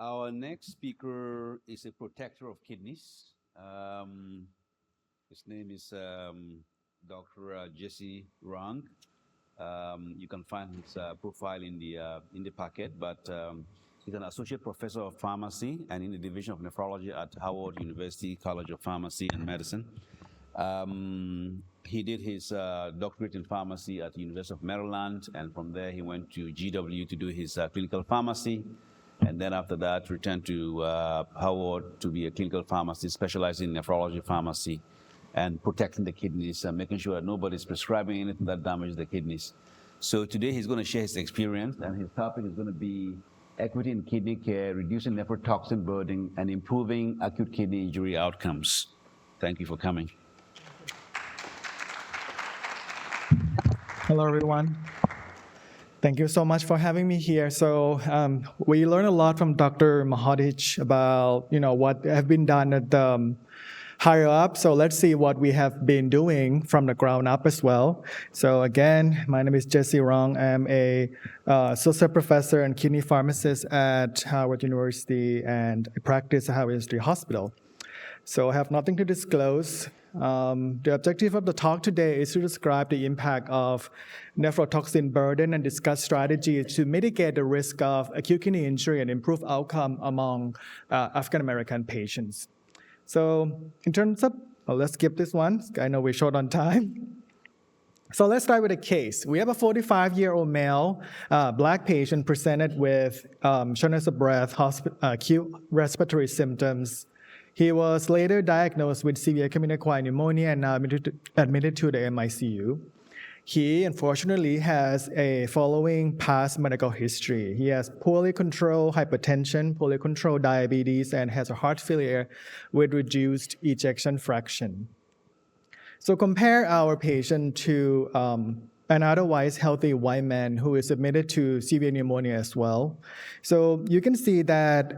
Our next speaker is a protector of kidneys. His name is Dr. Jesse Rung. You can find his profile in the packet, but he's an associate professor of pharmacy and in the division of nephrology at Howard University College of Pharmacy and Medicine. He did his doctorate in pharmacy at the University of Maryland, and from there he went to GW to do his clinical pharmacy, and then after that returned to Howard to be a clinical pharmacist specializing in nephrology pharmacy and protecting the kidneys and making sure that nobody's prescribing anything that damages the kidneys. So today he's going to share his experience, and his topic is going to be equity in kidney care, reducing nephrotoxin burden, and improving acute kidney injury outcomes. Thank you for coming. Hello, everyone. Thank you so much for having me here. So we learned a lot from Dr. Mahodich about what have been done at the higher up. So let's see what we have been doing from the ground up as well. So again, my name is Jesse Rung. I'm a associate professor and kidney pharmacist at Howard University, and I practice at Howard University Hospital. So I have nothing to disclose. The objective of the talk today is to describe the impact of nephrotoxin burden and discuss strategies to mitigate the risk of acute kidney injury and improve outcome among African American patients. So in terms of, let's skip this one. I know we're short on time. So let's start with a case. We have a 45-year-old male, Black patient presented with shortness of breath, acute respiratory symptoms. He was later diagnosed with severe community-acquired pneumonia and now admitted to the MICU. He, unfortunately, has a following past medical history. He has poorly controlled hypertension, poorly controlled diabetes, and has a heart failure with reduced ejection fraction. So compare our patient to an otherwise healthy white man who is admitted to severe pneumonia as well. So you can see that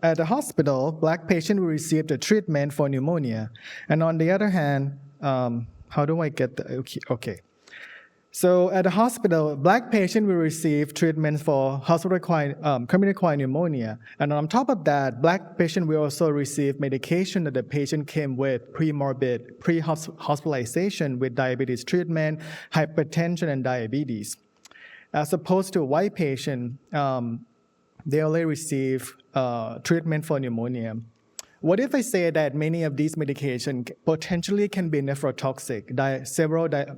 at the hospital, Black patient will receive the treatment for pneumonia. And on the other hand, how do I get the, okay. So at the hospital, Black patient will receive treatment for community-acquired pneumonia. And on top of that, Black patient will also receive medication that the patient came with pre-hospitalization with diabetes treatment, hypertension, and diabetes. As opposed to white patient, they only receive treatment for pneumonia. What if I say that many of these medications potentially can be nephrotoxic?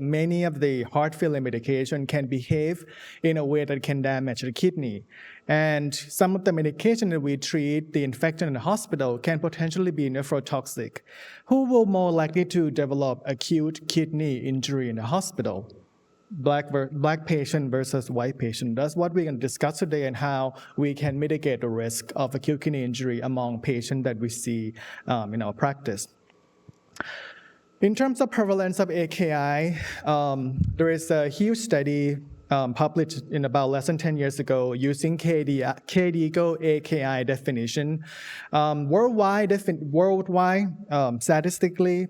Many of the heart failure medication can behave in a way that can damage the kidney. And some of the medication that we treat the infection in the hospital can potentially be nephrotoxic. Who will more likely to develop acute kidney injury in the hospital? Black patient versus white patient. That's what we're going to discuss today, and how we can mitigate the risk of acute kidney injury among patients that we see in our practice. In terms of prevalence of AKI, there is a huge study published in about less than 10 years ago using KDIGO AKI definition. Worldwide, statistically,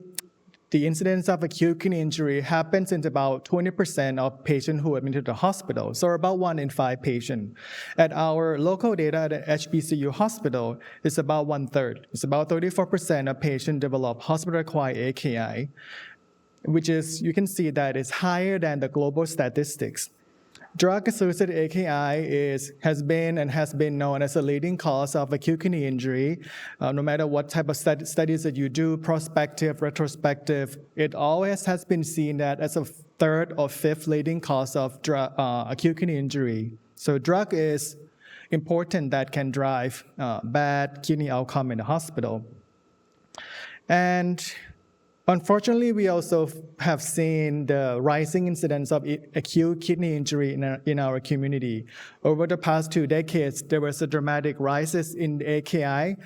the incidence of acute kidney injury happens in about 20% of patients who are admitted to the hospital, so about 1 in 5 patients. At our local data at HBCU hospital, it's about 1/3. It's about 34% of patients develop hospital-acquired AKI, which is, you can see that it's higher than the global statistics. Drug-associated AKI has been known as a leading cause of acute kidney injury. No matter what type of studies that you do, prospective, retrospective, it always has been seen that as a 3rd or 5th leading cause of acute kidney injury. So drug is important that can drive bad kidney outcome in the hospital. And unfortunately, we also have seen the rising incidence of acute kidney injury in our community. Over the past 2 decades, there was a dramatic rise in AKI,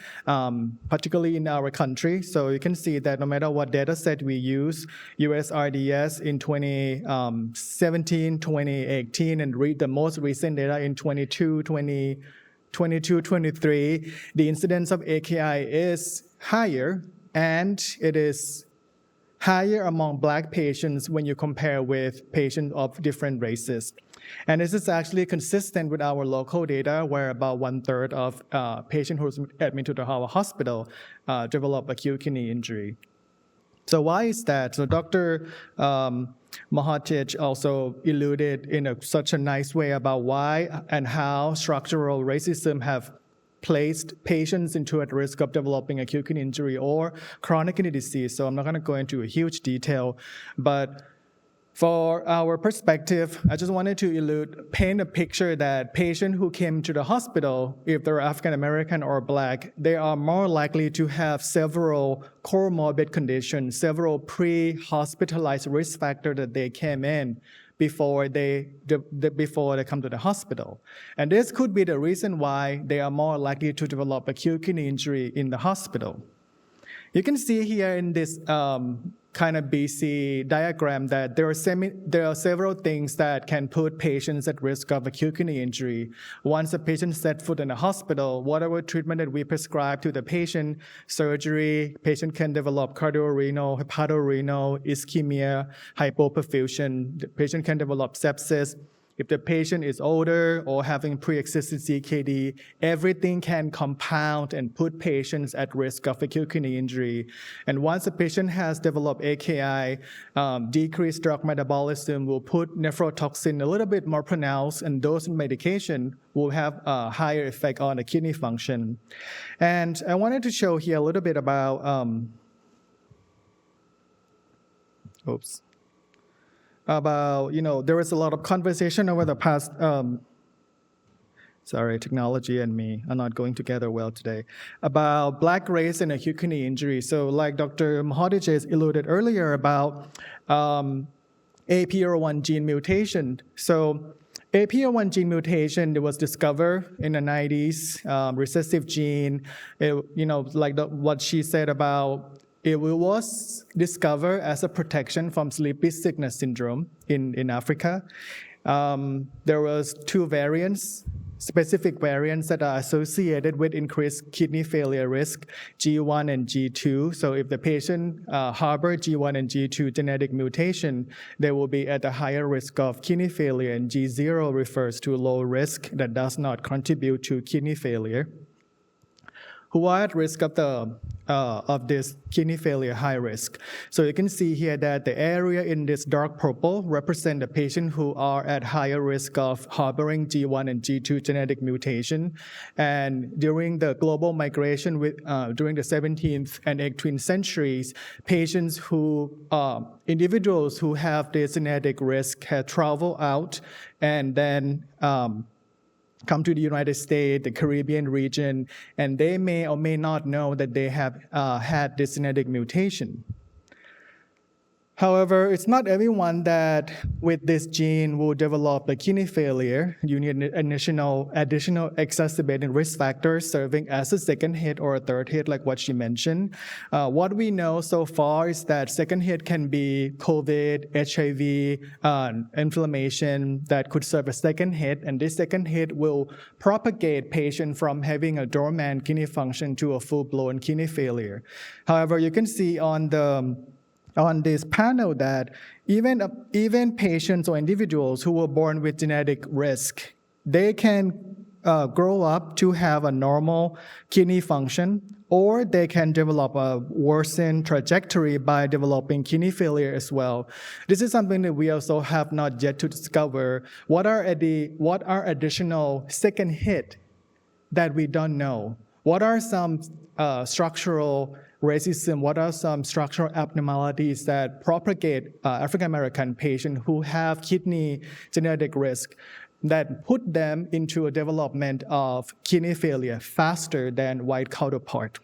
particularly in our country. So you can see that no matter what data set we use, USRDS in 2017, 2018, and read the most recent data in 22, 23, the incidence of AKI is higher, and it is higher among Black patients when you compare with patients of different races. And this is actually consistent with our local data, where about 1/3 of patients who are admitted to our hospital develop acute kidney injury. So why is that? So Dr. Mahathij also alluded in such a nice way about why and how structural racism have placed patients into at risk of developing acute kidney injury or chronic kidney disease. So I'm not going to go into a huge detail, but for our perspective, I just wanted to paint a picture that patients who came to the hospital, if they're African American or Black, they are more likely to have several comorbid conditions, several pre-hospitalized risk factors that they came in before they come to the hospital. And this could be the reason why they are more likely to develop acute kidney injury in the hospital. You can see here in this kind of BC diagram that there are several things that can put patients at risk of acute kidney injury. Once a patient set foot in a hospital, whatever treatment that we prescribe to the patient, surgery, patient can develop cardiorenal, hepatorenal, ischemia, hypoperfusion. The patient can develop sepsis. If the patient is older or having pre-existing CKD, everything can compound and put patients at risk of acute kidney injury. And once a patient has developed AKI, decreased drug metabolism will put nephrotoxin a little bit more pronounced, and those medication will have a higher effect on the kidney function. And I wanted to show here a little bit about, there was a lot of conversation over the past, technology and me are not going together well today, about Black race and acute kidney injury. So like Dr. Mahathij alluded earlier about APR1 gene mutation. So APR1 gene mutation, it was discovered in the 90s, recessive gene, what she said about it was discovered as a protection from sleepy sickness syndrome in Africa. There was 2 variants, specific variants that are associated with increased kidney failure risk, G1 and G2. So if the patient harbor G1 and G2 genetic mutation, they will be at a higher risk of kidney failure, and G0 refers to low risk that does not contribute to kidney failure. Who are at risk of this kidney failure high risk. So you can see here that the area in this dark purple represent the patients who are at higher risk of harboring G1 and G2 genetic mutation. And during the global migration during the 17th and 18th centuries, individuals who have this genetic risk had traveled out and then come to the United States, the Caribbean region, and they may or may not know that they have had this genetic mutation. However, it's not everyone that with this gene will develop a kidney failure. You need additional exacerbating risk factors serving as a second hit or a third hit, like what she mentioned. What we know so far is that second hit can be COVID, HIV, inflammation that could serve as second hit, and this second hit will propagate patient from having a dormant kidney function to a full-blown kidney failure. However, you can see on this panel that even patients or individuals who were born with genetic risk, they can grow up to have a normal kidney function, or they can develop a worsened trajectory by developing kidney failure as well. This is something that we also have not yet to discover. What are additional second hit that we don't know? What are some structural racism? What are some structural abnormalities that propagate African American patients who have kidney genetic risk that put them into a development of kidney failure faster than white counterpart?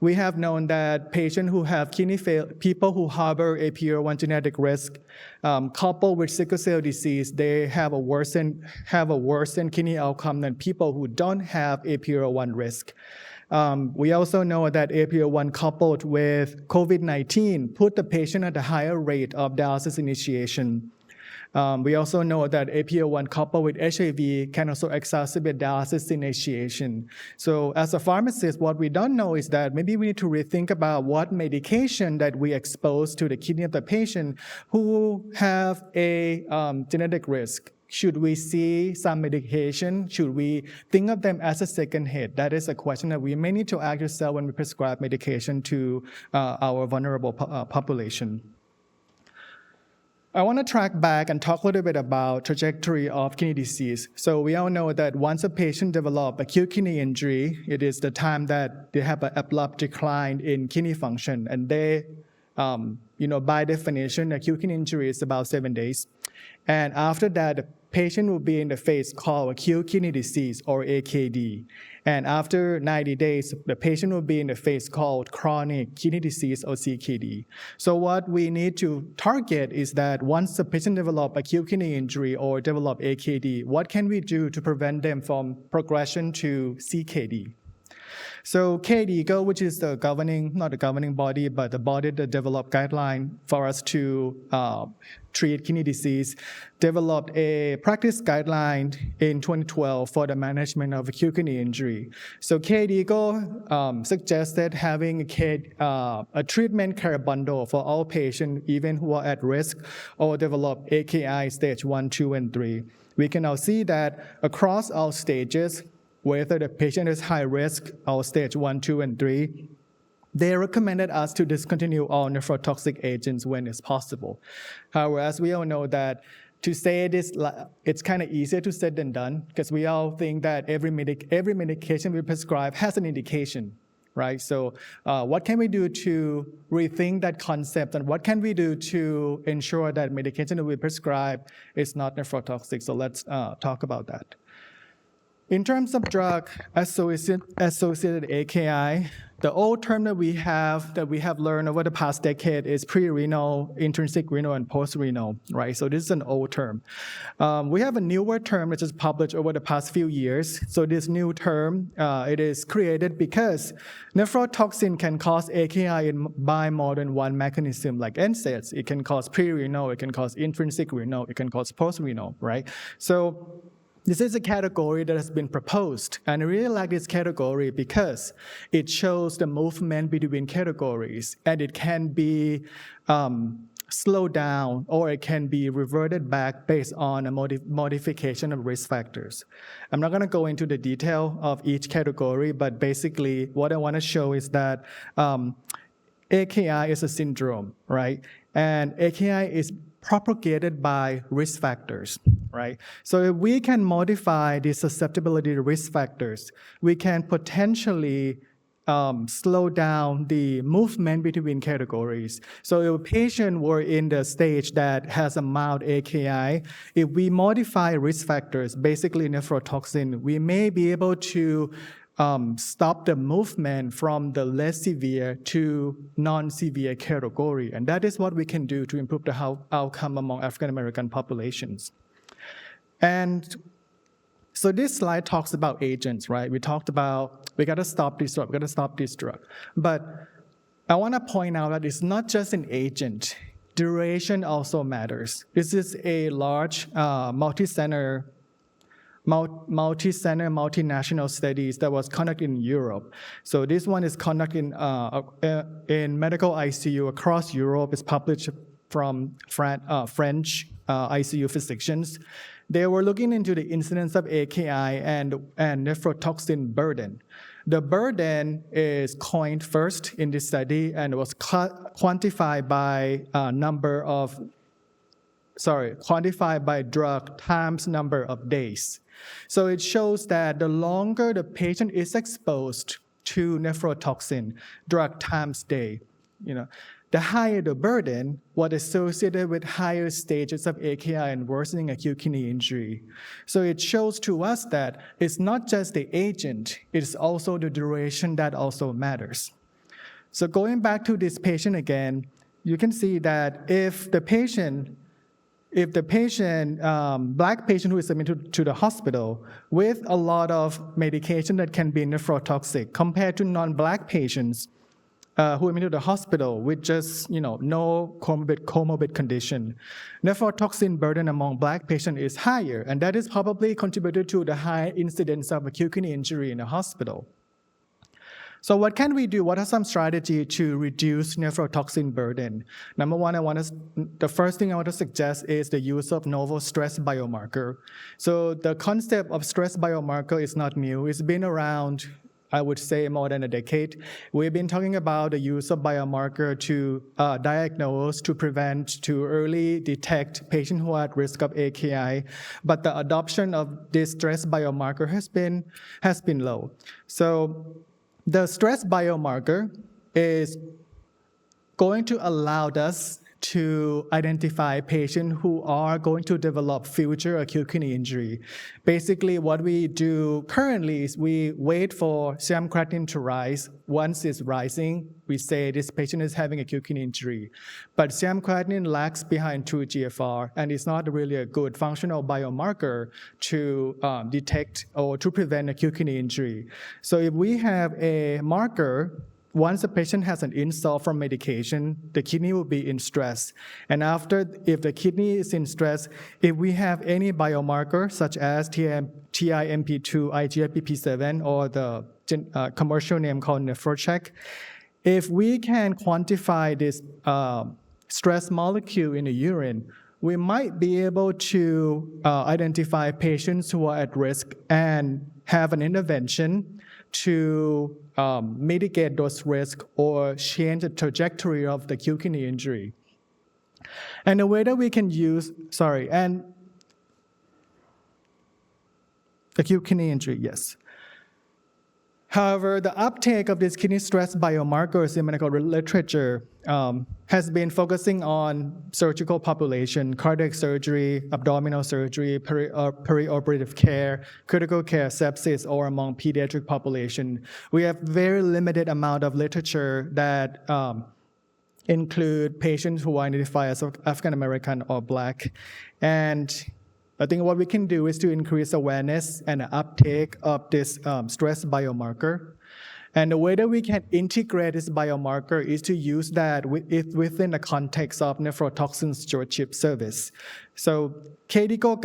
We have known that patients who have people who harbor APR1 genetic risk, coupled with sickle cell disease, they have a worsened kidney outcome than people who don't have APR1 risk. We also know that APR1 coupled with COVID-19 put the patient at a higher rate of dialysis initiation. We also know that APR1 coupled with HIV can also exacerbate dialysis initiation. So as a pharmacist, what we don't know is that maybe we need to rethink about what medication that we expose to the kidney of the patient who have a genetic risk. should we see some medication? Should we think of them as a second hit? That is a question that we may need to ask ourselves when we prescribe medication to our vulnerable population. I want to track back and talk a little bit about trajectory of kidney disease. So we all know that once a patient develops acute kidney injury, it is the time that they have an abrupt decline in kidney function. And they, by definition, acute kidney injury is about 7 days. And after that, the patient will be in the phase called acute kidney disease, or AKD. And after 90 days, the patient will be in the phase called chronic kidney disease, or CKD. So what we need to target is that once the patient develops acute kidney injury or develop AKD, what can we do to prevent them from progression to CKD? So KDIGO, which is the not the governing body, but the body that developed guideline for us to treat kidney disease, developed a practice guideline in 2012 for the management of acute kidney injury. So KDIGO suggested having a treatment care bundle for all patients, even who are at risk or develop AKI stage 1, 2, and 3. We can now see that across all stages, whether the patient is high risk or stage 1, 2, and 3, they recommended us to discontinue all nephrotoxic agents when it's possible. However, as we all know that to say this, it's kind of easier to said than done, because we all think that every medication we prescribe has an indication, right? So what can we do to rethink that concept, and what can we do to ensure that medication that we prescribe is not nephrotoxic? So let's talk about that. In terms of drug-associated AKI, the old term that we have learned over the past decade is pre-renal, intrinsic renal, and post-renal, right? So this is an old term. We have a newer term which is published over the past few years. So this new term, it is created because nephrotoxin can cause AKI by more than one mechanism, like NSAIDs. It can cause pre-renal, it can cause intrinsic renal, it can cause post-renal, right? So this is a category that has been proposed, and I really like this category because it shows the movement between categories, and it can be slowed down, or it can be reverted back based on a modification of risk factors. I'm not going to go into the detail of each category, but basically what I want to show is that AKI is a syndrome, right? And AKI is propagated by risk factors, right? So if we can modify the susceptibility to risk factors, we can potentially slow down the movement between categories. So if a patient were in the stage that has a mild AKI, if we modify risk factors, basically nephrotoxin, we may be able to stop the movement from the less severe to non-severe category. And that is what we can do to improve the outcome among African American populations. And so this slide talks about agents, right? We talked about, we got to stop this drug, we got to stop this drug. But I want to point out that it's not just an agent. Duration also matters. This is a large multi-center, multinational studies that was conducted in Europe. So this one is conducted in medical ICU across Europe. It's published from French ICU physicians. They were looking into the incidence of AKI and nephrotoxin burden. The burden is coined first in this study and was quantified by quantified by drug times number of days. So it shows that the longer the patient is exposed to nephrotoxin, drug times day, the higher the burden, what is associated with higher stages of AKI and worsening acute kidney injury. So it shows to us that it's not just the agent, it's also the duration that also matters. So going back to this patient again, you can see that if the Black patient who is admitted to the hospital with a lot of medication that can be nephrotoxic compared to non-Black patients who admitted to the hospital with just no comorbid condition, nephrotoxin burden among Black patients is higher, and that is probably contributed to the high incidence of acute kidney injury in the hospital. So what can we do? What are some strategies to reduce nephrotoxin burden? Number one, the first thing I want to suggest is the use of novel stress biomarker. So the concept of stress biomarker is not new. It's been around, I would say, more than a decade. We've been talking about the use of biomarker to diagnose, to prevent, to early detect patients who are at risk of AKI, but the adoption of this stress biomarker has been low. So the stress biomarker is going to allow us to identify patients who are going to develop future acute kidney injury. Basically, what we do currently is we wait for serum creatinine to rise. Once it's rising, we say this patient is having acute kidney injury. But serum creatinine lags behind true GFR, and it's not really a good functional biomarker to detect or to prevent acute kidney injury. So if we have a marker, once a patient has an insult from medication, the kidney will be in stress. And after, if the kidney is in stress, if we have any biomarker such as TIMP2, IGFBP7, or the commercial name called Nephrocheck, if we can quantify this stress molecule in the urine, we might be able to identify patients who are at risk and have an intervention to mitigate those risks or change the trajectory of the acute kidney injury. And the way that we can use, acute kidney injury, yes. However, the uptake of these kidney stress biomarkers in medical literature has been focusing on surgical population, cardiac surgery, abdominal surgery, perioperative care, critical care, sepsis, or among pediatric population. We have very limited amount of literature that include patients who identify as African American or Black. And I think what we can do is to increase awareness and uptake of this stress biomarker. And the way that we can integrate this biomarker is to use that within the context of nephrotoxin stewardship service. So KDIGO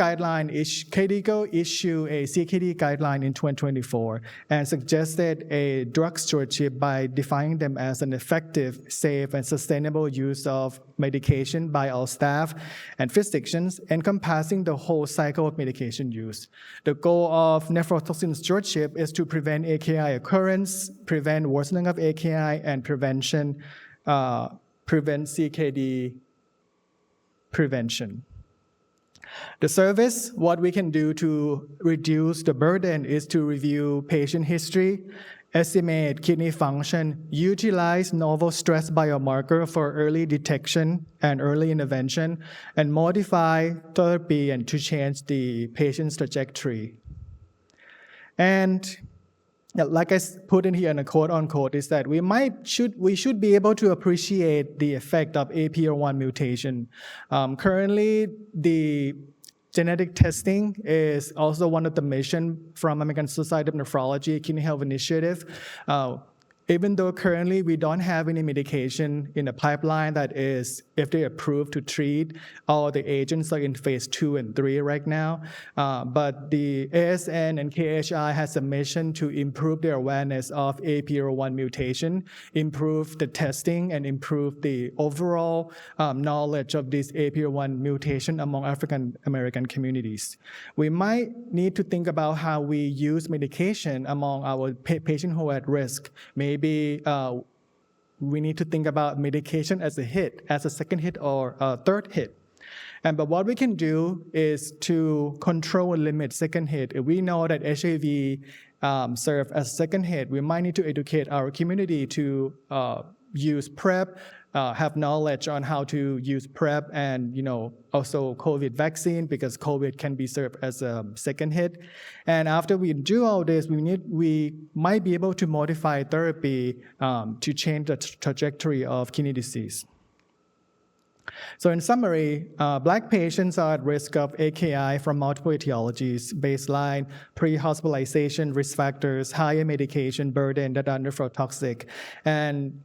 issued a CKD guideline in 2024 and suggested a drug stewardship by defining them as an effective, safe, and sustainable use of medication by all staff and physicians, encompassing the whole cycle of medication use. The goal of nephrotoxin stewardship is to prevent AKI occurrence, prevent worsening of AKI, and prevent CKD prevention. The service, what we can do to reduce the burden is to review patient history, estimate kidney function, utilize novel stress biomarker for early detection and early intervention, and modify therapy and to change the patient's trajectory. And like I put in here in a quote unquote, is that we should be able to appreciate the effect of APR1 mutation. Currently, the genetic testing is also one of the mission from American Society of Nephrology Kidney Health Initiative. Even though currently we don't have any medication in the pipeline that is FDA approved to treat, all the agents are in phase 2 and 3 right now. But the ASN and KHI has a mission to improve their awareness of APR1 mutation, improve the testing, and improve the overall knowledge of this APR1 mutation among African American communities. We might need to think about how we use medication among our patients who are at risk. Maybe we need to think about medication as a hit, as a second hit or a third hit. But what we can do is to control and limit second hit. If we know that HIV serve as a second hit, we might need to educate our community to use PrEP, have knowledge on how to use PrEP and also COVID vaccine, because COVID can be served as a second hit. And after we do all this, we might be able to modify therapy to change the trajectory of kidney disease. So in summary, Black patients are at risk of AKI from multiple etiologies: baseline, pre-hospitalization risk factors, higher medication burden that are nephrotoxic, and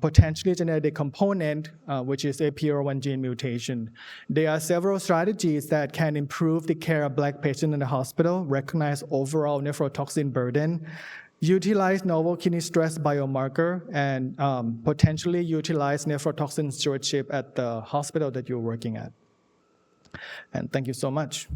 potentially genetic component, which is APR1 gene mutation. There are several strategies that can improve the care of Black patients in the hospital, recognize overall nephrotoxin burden, utilize novel kidney stress biomarker and potentially utilize nephrotoxin stewardship at the hospital that you're working at. And thank you so much.